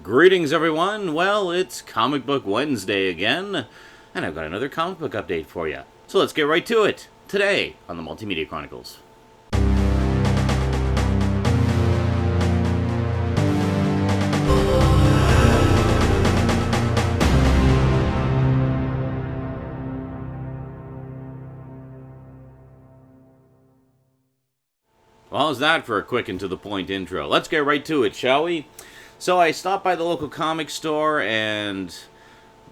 Greetings, everyone. Well, it's Comic Book Wednesday again, and I've got another comic book update for you. So let's get right to it. Today on the Multimedia Chronicles. Well, how's that for a quick and to the point intro? Let's get right to it, shall we? So I stopped by the local comic store, and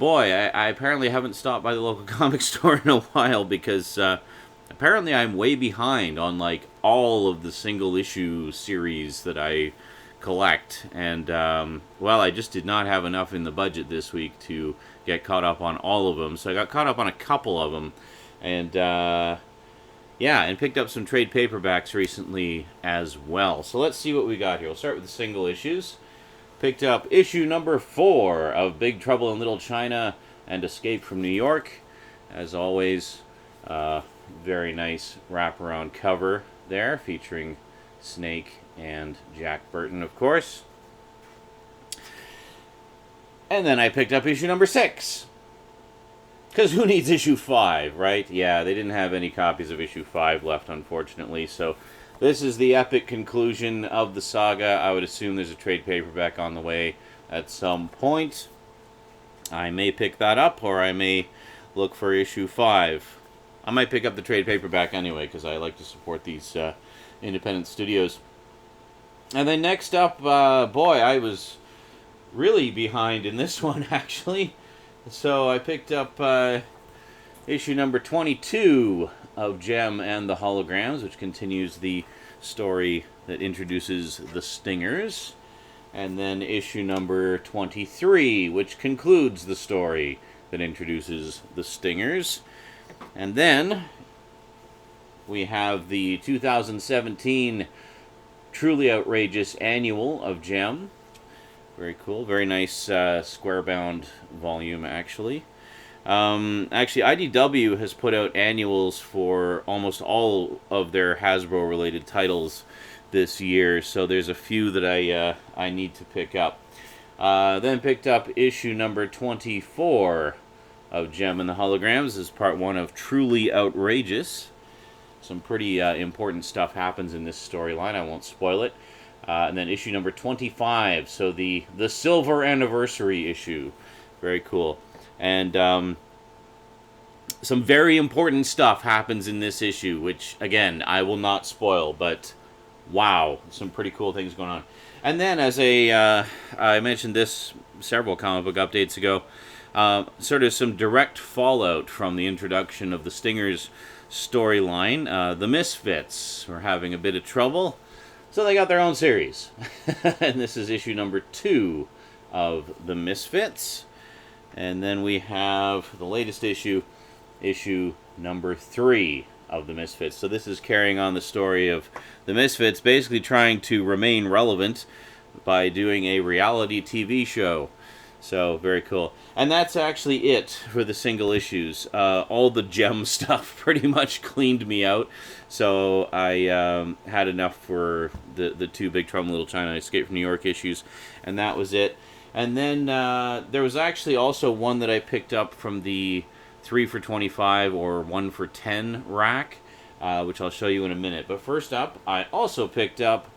boy, I apparently haven't stopped by the local comic store in a while because apparently I'm way behind on like all of the single issue series that I collect, and well, I just did not have enough in the budget this week to get caught up on all of them. So I got caught up on a couple of them, and yeah, and picked up some trade paperbacks recently as well. So let's see what we got here. We'll start with the single issues. Picked up issue number 4 of Big Trouble in Little China and Escape from New York. As always, very nice wraparound cover there, featuring Snake and Jack Burton, of course. And then I picked up issue number 6. Because who needs issue 5, right? Yeah, they didn't have any copies of issue 5 left, unfortunately. So this is the epic conclusion of the saga. I would assume there's a trade paperback on the way at some point. I may pick that up, or I may look for issue 5. I might pick up the trade paperback anyway, because I like to support these independent studios. And then next up, boy, I was really behind in this one, actually. So I picked up issue number 22 of Gem and the Holograms, which continues the story that introduces the Stingers. And then issue number 23, which concludes the story that introduces the Stingers. And then we have the 2017 Truly Outrageous Annual of Gem. Very cool. Very nice square-bound volume, actually. Actually, IDW has put out annuals for almost all of their Hasbro-related titles this year, so there's a few that I need to pick up. Then picked up issue number 24 of Gem and the Holograms as part 1 of Truly Outrageous. Some pretty important stuff happens in this storyline. I won't spoil it. And then issue number 25, so the silver anniversary issue. Very cool. And some very important stuff happens in this issue, which, again, I will not spoil, but wow, some pretty cool things going on. And then, as I mentioned this several comic book updates ago, sort of some direct fallout from the introduction of the Stingers storyline. The Misfits were having a bit of trouble. So they got their own series. And this is issue number 2 of The Misfits. And then we have the latest issue, issue number 3 of The Misfits. So this is carrying on the story of The Misfits basically trying to remain relevant by doing a reality TV show. So, very cool. And that's actually it for the single issues. All the Gem stuff pretty much cleaned me out. So, I had enough for the 2 Big Trouble in Little China and Escape from New York issues. And that was it. And then there was actually also one that I picked up from the 3 for $25 or 1 for $10 rack, which I'll show you in a minute. But first up, I also picked up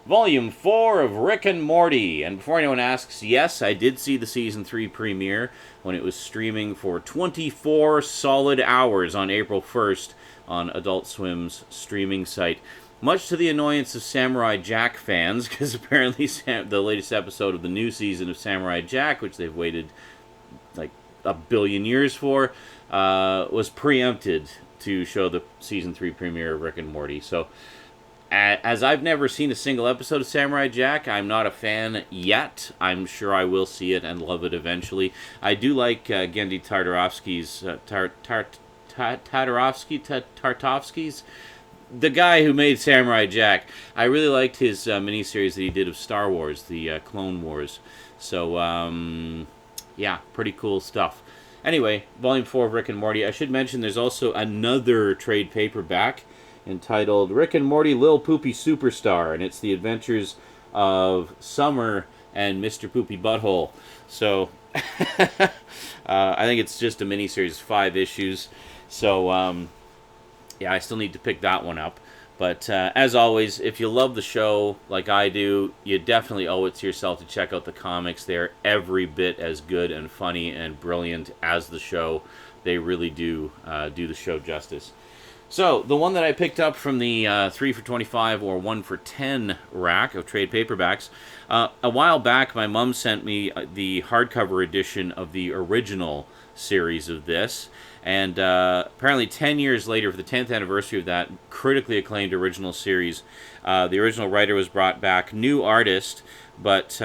Volume 4 of Rick and Morty. And before anyone asks, yes, I did see the Season 3 premiere when it was streaming for 24 solid hours on April 1st on Adult Swim's streaming site. Much to the annoyance of Samurai Jack fans, because apparently the latest episode of the new season of Samurai Jack, which they've waited like a billion years for, was preempted to show the Season 3 premiere of Rick and Morty. So, as I've never seen a single episode of Samurai Jack, I'm not a fan yet. I'm sure I will see it and love it eventually. I do like Genndy Tartakovsky's Tartakovsky's, the guy who made Samurai Jack. I really liked his miniseries that he did of Star Wars, the Clone Wars. So, yeah, pretty cool stuff. Anyway, Volume 4 of Rick and Morty. I should mention there's also another trade paperback entitled Rick and Morty Lil Poopy Superstar, and it's the adventures of Summer and Mr. Poopy Butthole. So I think it's just a miniseries, 5 issues. So yeah, I still need to pick that one up. But as always, if you love the show like I do, you definitely owe it to yourself to check out the comics. They're every bit as good and funny and brilliant as the show. They really do do the show justice. So, the one that I picked up from the 3 for $25 or 1 for $10 rack of trade paperbacks, a while back my mom sent me the hardcover edition of the original series of this. And apparently 10 years later, for the 10th anniversary of that critically acclaimed original series, the original writer was brought back, new artist, but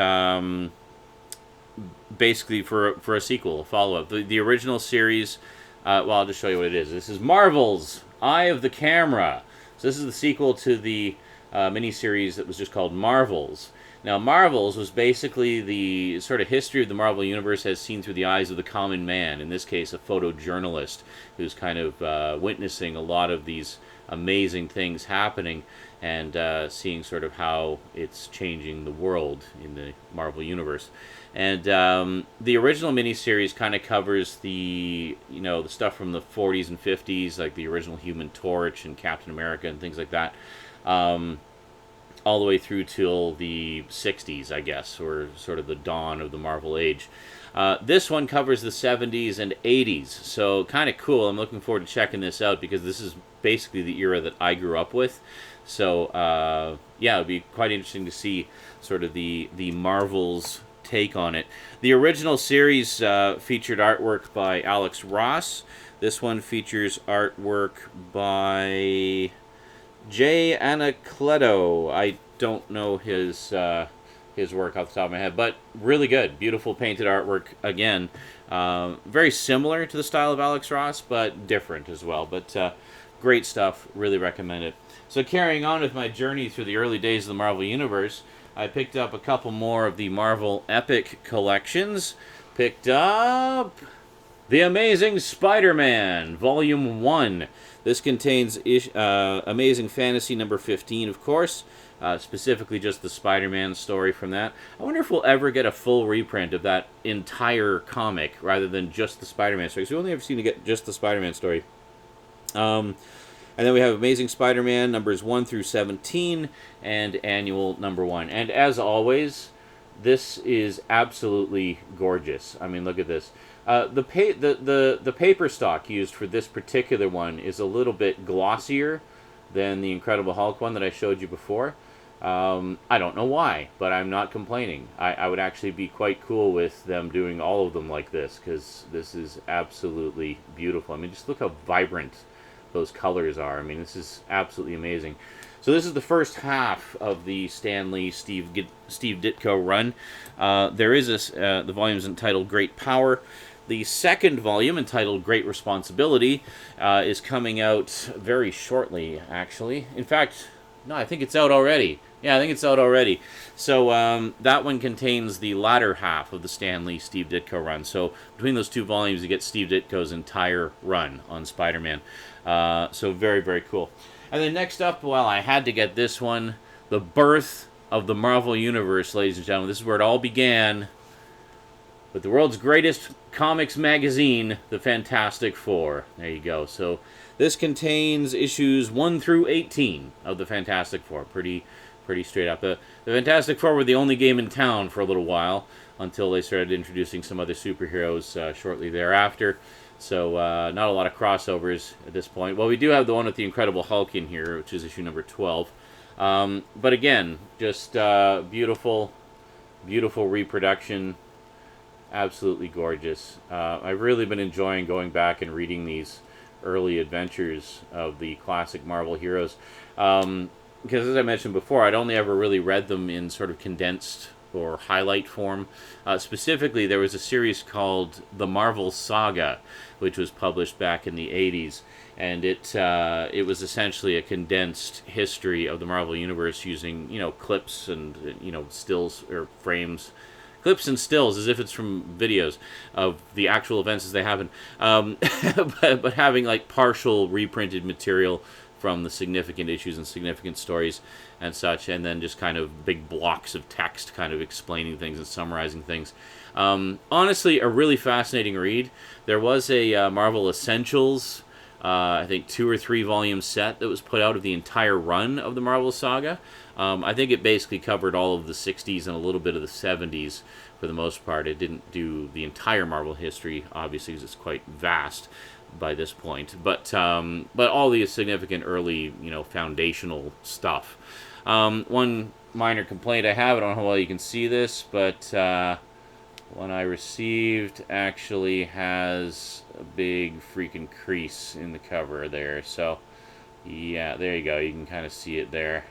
basically for a sequel, a follow-up. The original series, well, I'll just show you what it is. This is Marvel's Eye of the Camera. So this is the sequel to the miniseries that was just called Marvels. Now, Marvels was basically the sort of history of the Marvel Universe as seen through the eyes of the common man, in this case a photojournalist who's kind of witnessing a lot of these amazing things happening and seeing sort of how it's changing the world in the Marvel Universe. And the original miniseries kind of covers the stuff from the 40s and 50s, like the original Human Torch and Captain America and things like that. All the way through till the 60s, I guess, or sort of the dawn of the Marvel Age. This one covers the 70s and 80s, so kind of cool. I'm looking forward to checking this out because this is basically the era that I grew up with. So, yeah, it would be quite interesting to see sort of the Marvel's take on it. The original series featured artwork by Alex Ross. This one features artwork by Jay Anacleto. I don't know his work off the top of my head, but really good. Beautiful painted artwork again. Very similar to the style of Alex Ross, but different as well. But great stuff. Really recommend it. So carrying on with my journey through the early days of the Marvel Universe, I picked up a couple more of the Marvel Epic collections. Picked up The Amazing Spider-Man, Volume 1. This contains Amazing Fantasy number 15, of course. Specifically just the Spider-Man story from that. I wonder if we'll ever get a full reprint of that entire comic rather than just the Spider-Man story. Because we only ever seem to get just the Spider-Man story. And then we have Amazing Spider-Man numbers 1 through 17 and Annual number 1. And as always, this is absolutely gorgeous. I mean, look at this. The paper stock used for this particular one is a little bit glossier than the Incredible Hulk one that I showed you before. I don't know why, but I'm not complaining. I would actually be quite cool with them doing all of them like this, because this is absolutely beautiful. I mean, just look how vibrant those colors are. I mean, this is absolutely amazing. So this is the first half of the Stan Lee, Steve Ditko run. There is the volume is entitled Great Power. The second volume, entitled Great Responsibility, is coming out very shortly, actually. In fact, no, I think it's out already. Yeah, I think it's out already. So that one contains the latter half of the Stan Lee, Steve Ditko run. So between those two volumes, you get Steve Ditko's entire run on Spider-Man. So very, very cool. And then next up, well, I had to get this one, The Birth of the Marvel Universe, ladies and gentlemen. This is where it all began with the world's greatest comics magazine, The Fantastic Four. There you go. So this contains issues 1 through 18 of The Fantastic Four. Pretty straight up. The Fantastic Four were the only game in town for a little while until they started introducing some other superheroes shortly thereafter. So not a lot of crossovers at this point. Well, we do have the one with the Incredible Hulk in here, which is issue number 12. But again, just beautiful reproduction. Absolutely gorgeous. I've really been enjoying going back and reading these early adventures of the classic Marvel heroes. Because as I mentioned before, I'd only ever really read them in sort of condensed or highlight form. Specifically, there was a series called The Marvel Saga, which was published back in the 80s. And it was essentially a condensed history of the Marvel Universe using, clips and, stills or frames. Clips and stills, as if it's from videos of the actual events as they happen. But having, like, partial reprinted material from the significant issues and significant stories and such, and then just kind of big blocks of text kind of explaining things and summarizing things. Honestly, a really fascinating read. There was a Marvel Essentials, I think 2 or 3 volume set that was put out of the entire run of the Marvel Saga. I think it basically covered all of the 60s and a little bit of the 70s for the most part. It didn't do the entire Marvel history, obviously, because it's quite vast by this point. But all the significant early, foundational stuff. One minor complaint I have, I don't know how well you can see this, but one I received actually has a big freaking crease in the cover there. So, yeah, there you go. You can kind of see it there.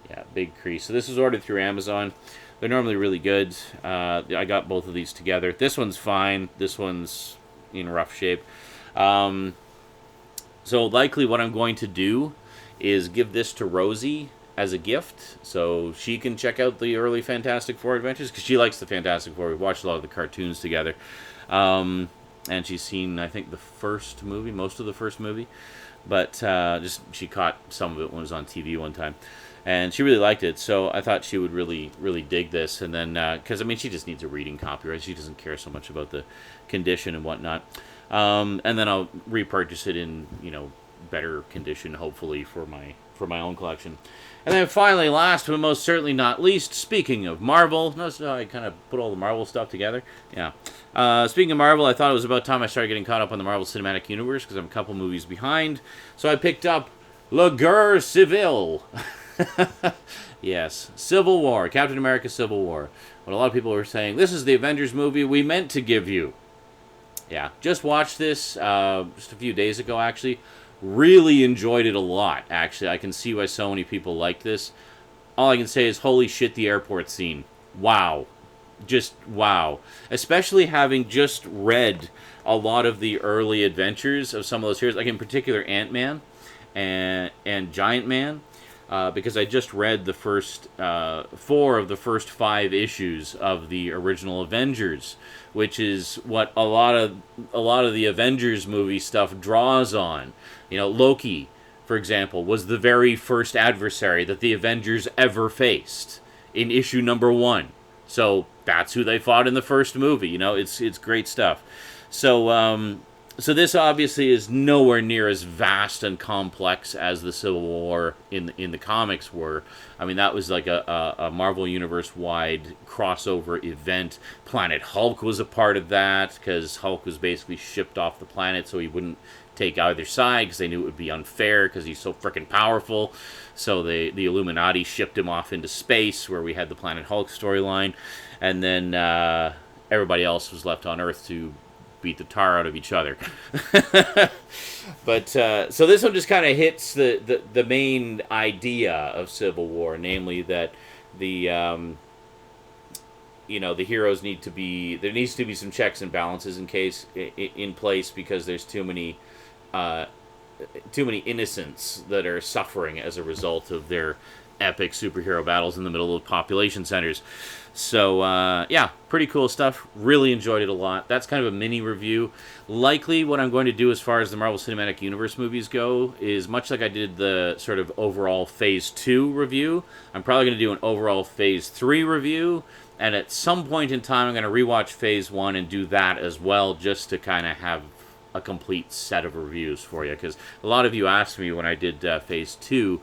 Yeah, big crease. So this was ordered through Amazon. They're normally really good. I got both of these together. This one's fine. This one's in rough shape. So likely what I'm going to do is give this to Rosie as a gift, so she can check out the early Fantastic Four adventures, because she likes the Fantastic Four. We've watched a lot of the cartoons together. And she's seen, I think, the first movie, most of the first movie. But she caught some of it when it was on TV one time. And she really liked it, so I thought she would really, really dig this. And then, because, she just needs a reading copy, right? She doesn't care so much about the condition and whatnot. And then I'll repurchase it in, better condition, hopefully, for my own collection. And then finally, last but most certainly not least, speaking of Marvel, notice how I kind of put all the Marvel stuff together? Yeah. Speaking of Marvel, I thought it was about time I started getting caught up on the Marvel Cinematic Universe, because I'm a couple movies behind. So I picked up La Guerre Civile. Yes, Civil War, Captain America Civil War. What a lot of people were saying, this is the Avengers movie we meant to give you. Yeah, just watched this just a few days ago, actually. Really enjoyed it a lot, actually. I can see why so many people like this. All I can say is, holy shit, the airport scene. Wow. Just wow. Especially having just read a lot of the early adventures of some of those heroes, like in particular Ant-Man and Giant Man. Because I just read the first 4 of the first 5 issues of the original Avengers, which is what a lot of the Avengers movie stuff draws on. Loki, for example, was the very first adversary that the Avengers ever faced in issue number 1. So that's who they fought in the first movie. It's great stuff. So this obviously is nowhere near as vast and complex as the Civil War in the comics were. That was like a Marvel Universe-wide crossover event. Planet Hulk was a part of that, because Hulk was basically shipped off the planet so he wouldn't take either side, because they knew it would be unfair because he's so freaking powerful. So the Illuminati shipped him off into space, where we had the Planet Hulk storyline. And then everybody else was left on Earth to beat the tar out of each other. But so this one just kind of hits the main idea of Civil War, namely that the the heroes need to be, there needs to be some checks and balances in place, because there's too many innocents that are suffering as a result of their epic superhero battles in the middle of population centers. So, yeah, pretty cool stuff. Really enjoyed it a lot. That's kind of a mini review. Likely what I'm going to do as far as the Marvel Cinematic Universe movies go is, much like I did the sort of overall Phase 2 review, I'm probably going to do an overall Phase 3 review, and at some point in time I'm going to rewatch Phase 1 and do that as well, just to kind of have a complete set of reviews for you, because a lot of you asked me when I did Phase 2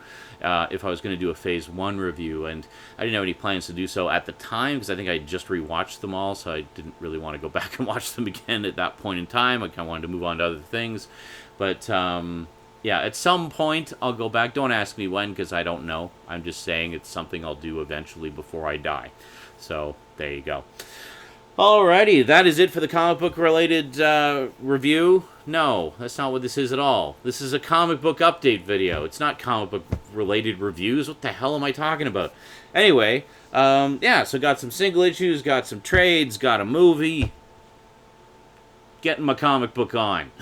if I was going to do a Phase 1 review, and I didn't have any plans to do so at the time, because I think I just rewatched them all, so I didn't really want to go back and watch them again at that point in time. I kind of wanted to move on to other things. But, yeah, at some point I'll go back. Don't ask me when, because I don't know. I'm just saying it's something I'll do eventually before I die. So, there you go. Alrighty, that is it for the comic book related review. No, that's not what this is at all. This is a comic book update video. It's not comic book related reviews. What the hell am I talking about? Anyway, yeah, so got some single issues, got some trades, got a movie. Getting my comic book on.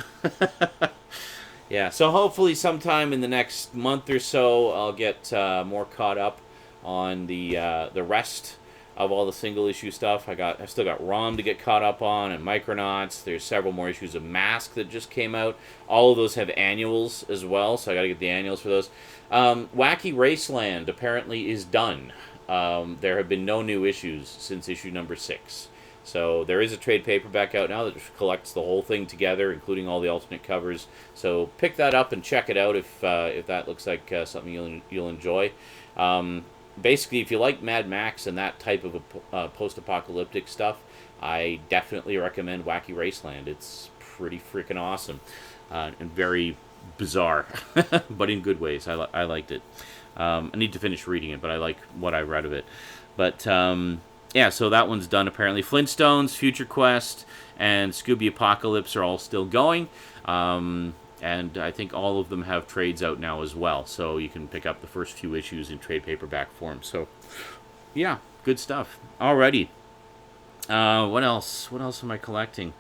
Yeah, so hopefully sometime in the next month or so I'll get more caught up on the rest of all the single issue stuff. I've still got ROM to get caught up on, and Micronauts. There's several more issues of Mask that just came out. All of those have annuals as well, so I got to get the annuals for those. Wacky Raceland apparently is done. There have been no new issues since issue number 6. So there is a trade paperback out now that collects the whole thing together, including all the alternate covers. So pick that up and check it out if that looks like something you'll enjoy. Basically, if you like Mad Max and that type of post-apocalyptic stuff, I definitely recommend Wacky Raceland. It's pretty freaking awesome and very bizarre, but in good ways. I liked it. I need to finish reading it, but I like what I read of it. But yeah, so that one's done apparently. Flintstones, Future Quest, and Scooby Apocalypse are all still going. And I think all of them have trades out now as well. So you can pick up the first few issues in trade paperback form. So, yeah, good stuff. Alrighty. What else? What else am I collecting?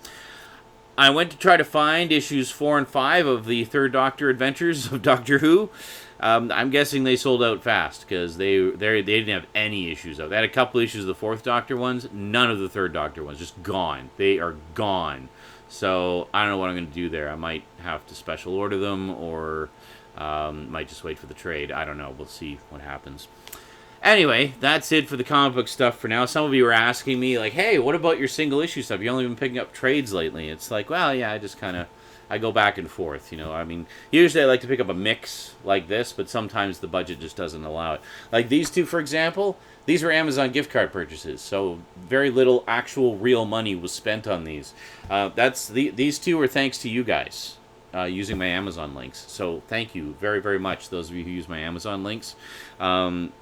I went to try to find issues 4 and 5 of the Third Doctor Adventures of Doctor Who. I'm guessing they sold out fast because they didn't have any issues out. They had a couple issues of the Fourth Doctor ones, none of the Third Doctor ones, just gone. They are gone. So I don't know what I'm going to do there. I might have to special order them, or might just wait for the trade. I don't know. We'll see what happens. Anyway, that's it for the comic book stuff for now. Some of you were asking me, like, hey, what about your single issue stuff? You've only been picking up trades lately. It's like, well, yeah, I go back and forth, you know. I mean, usually I like to pick up a mix like this, but sometimes the budget just doesn't allow it. Like these two, for example, these were Amazon gift card purchases, so very little actual real money was spent on these. These two are thanks to you guys using my Amazon links. So thank you very, very much, those of you who use my Amazon links,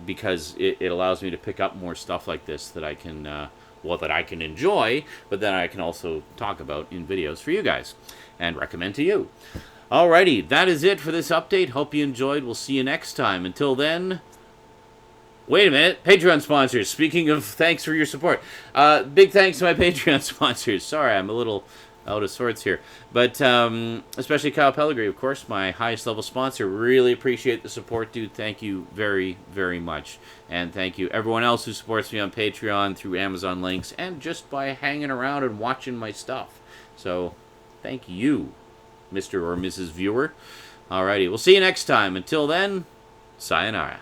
because it allows me to pick up more stuff like this that I can, that I can enjoy, but then I can also talk about in videos for you guys and recommend to you. Alrighty, that is it for this update. Hope you enjoyed. We'll see you next time. Until then, wait a minute. Patreon sponsors. Speaking of thanks for your support. Big thanks to my Patreon sponsors. Sorry, I'm a little out of sorts here. But especially Kyle Pellegrini, of course, my highest level sponsor. Really appreciate the support, dude. Thank you very, very much. And thank you everyone else who supports me on Patreon through Amazon links and just by hanging around and watching my stuff. So thank you, Mr. or Mrs. Viewer. Alrighty, we'll see you next time. Until then, sayonara.